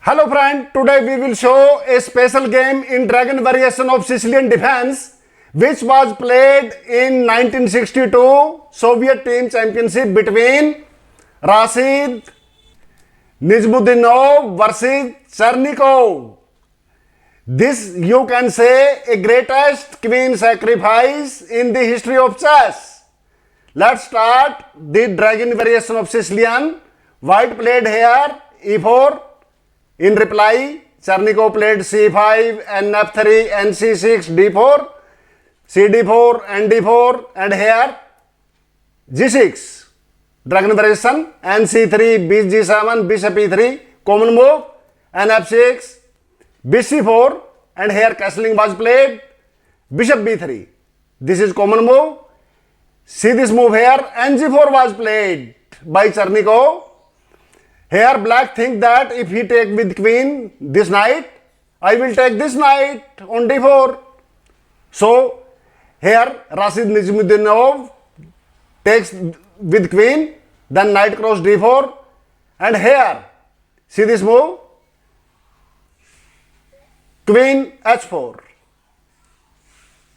Hello friend, today we will show a special game in Dragon variation of Sicilian defense which was played in 1962 Soviet team championship between Rashid Nizamudinov versus Chernikov. This you can say a greatest queen sacrifice in the history of chess. Let's start the Dragon variation of Sicilian. White played here e4. In reply, Chernikov played c5, nf3, nc6, d4, cd4, nd4, and here g6. Dragon variation, nc3, bg7, bishop e3, common move, nf6, bc4, and here castling was played, bishop b3. This is common move. See this move here, ng4 was played by Chernikov. Here black think that if he take with queen this knight, I will take this knight on d4. So here Rashid Nizamudinov takes with queen, then knight cross d4, and here see this move, queen h4.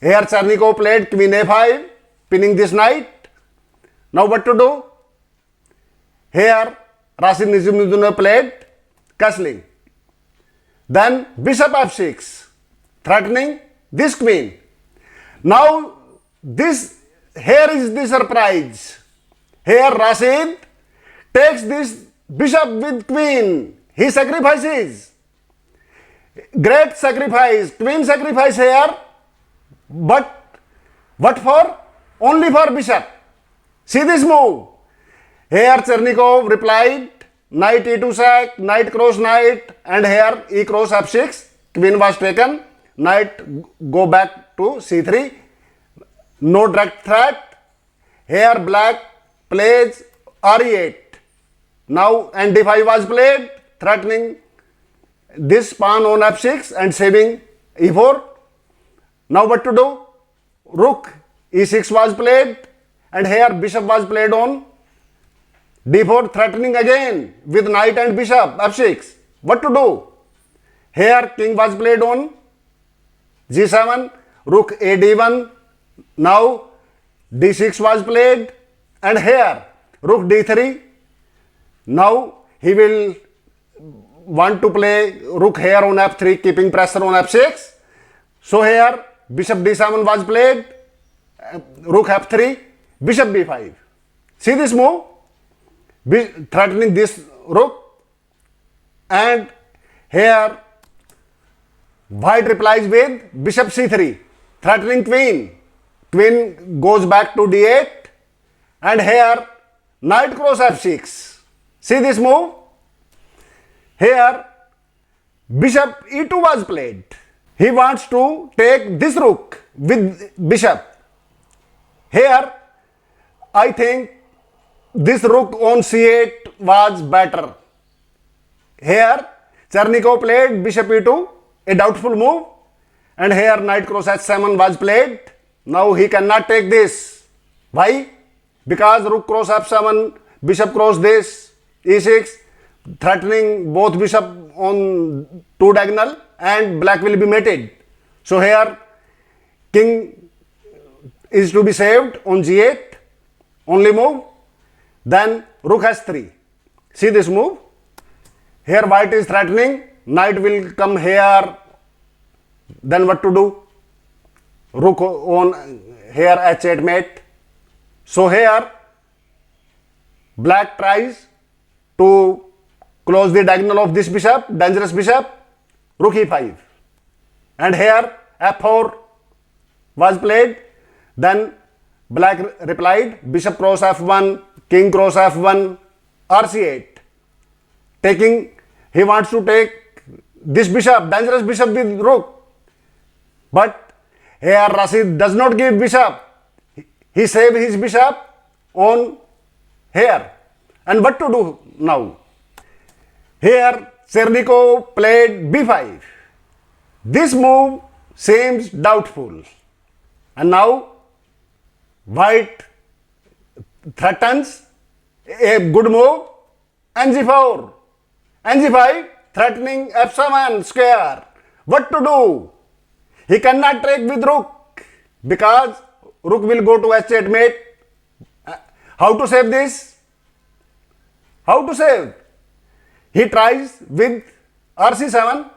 Here Chernikov played queen a5, pinning this knight. Now what to do? Here Rashid Nizamudinov played castling. Then bishop f6, threatening this queen. Now here is the surprise. Here Rashid takes this bishop with queen. He sacrifices. Great sacrifice. Queen sacrifice here. But what for? Only for bishop. See this move. Here Chernikov replied, knight e2 sack, knight cross knight, and here e cross f6, queen was taken, knight go back to c3, no direct threat. Here black plays re8. Now nd5 was played, threatening this pawn on f6 and saving e4. Now what to do? Rook e6 was played, and here bishop was played on d4, threatening again with knight and bishop f6. What to do? Here king was played on g7, rook a d1. Now d6 was played, and here rook d3. Now he will want to play rook here on f3, keeping pressure on f6. So here bishop d7 was played, rook f3, bishop b5. See this move? Threatening this rook, and here white replies with bishop c3, threatening queen. Queen goes back to d8, and here knight cross f6. See this move? Here bishop e2 was played. He wants to take this rook with bishop. Here I think this rook on c8 was better. Here Chernikov played bishop e2, a doubtful move, and here knight cross h7 was played. Now he cannot take this. Why? Because rook cross f7, bishop cross this, e6, threatening both bishop on two diagonal, and black will be mated. So here king is to be saved on g8, only move. Then rook h3. See this move? Here white is threatening, knight will come here. Then what to do? Rook on here h8 mate. So here black tries to close the diagonal of this bishop, dangerous bishop, rook e5. And here f4 was played. Then black replied bishop cross f1, king cross f1, rc8. Taking, he wants to take this bishop, dangerous bishop with rook. But here Rashid does not give bishop. He saves his bishop on here. And what to do now? Here Chernikov played b5. This move seems doubtful. And now white threatens a good move, ng4, ng5, threatening f7 square. What to do? He cannot take with rook because rook will go to h8 mate. How to save this? How to save? He tries with rc7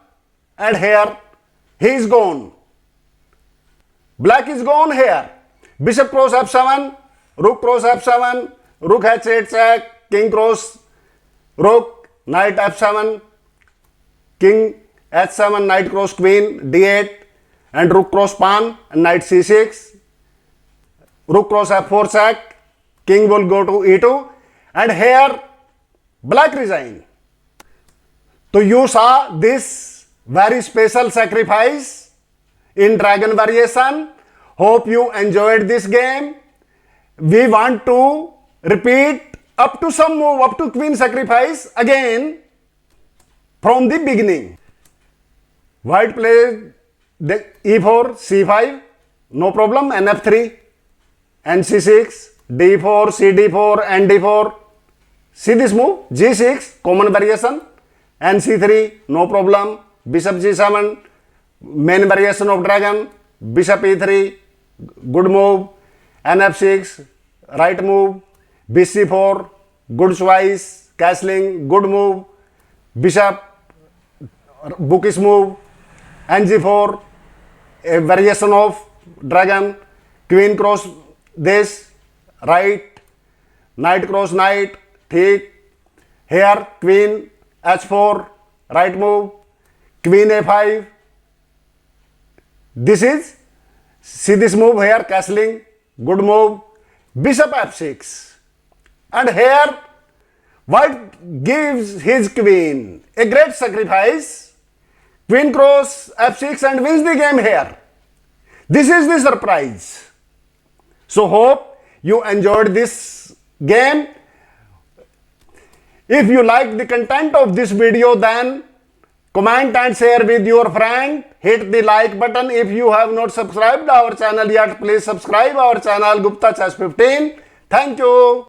and here he is gone. Black is gone here. Bishop cross f7, rook cross f7, rook h8 check, king cross rook, knight f7, king h7, knight cross queen, d8, and rook cross pawn, and knight c6, rook cross f4 check, king will go to e2, and here black resign. So you saw this very special sacrifice in Dragon Variation. Hope you enjoyed this game. We want to repeat up to some move, up to queen sacrifice again from the beginning. White played the e4, c5, no problem, nf3, nc6, d4, cd4, nd4. See this move, g6, common variation, nc3, no problem, bishop g7, main variation of dragon, bishop e3, good move, nf6, right move, bc4, good choice, castling, good move, bishop, bookish move, ng4, a variation of dragon, queen cross this, right, knight cross knight, ठीक, here queen h4, right move, queen a5, this is, see this move here, castling, good move, bishop f6, and here white gives his queen a great sacrifice, queen cross f6 and wins the game here. This is the surprise. So hope you enjoyed this game. If you like the content of this video, then comment and share with your friend. Hit the like button. If you have not subscribed our channel yet, please subscribe our channel Gupta Chess 15. Thank you.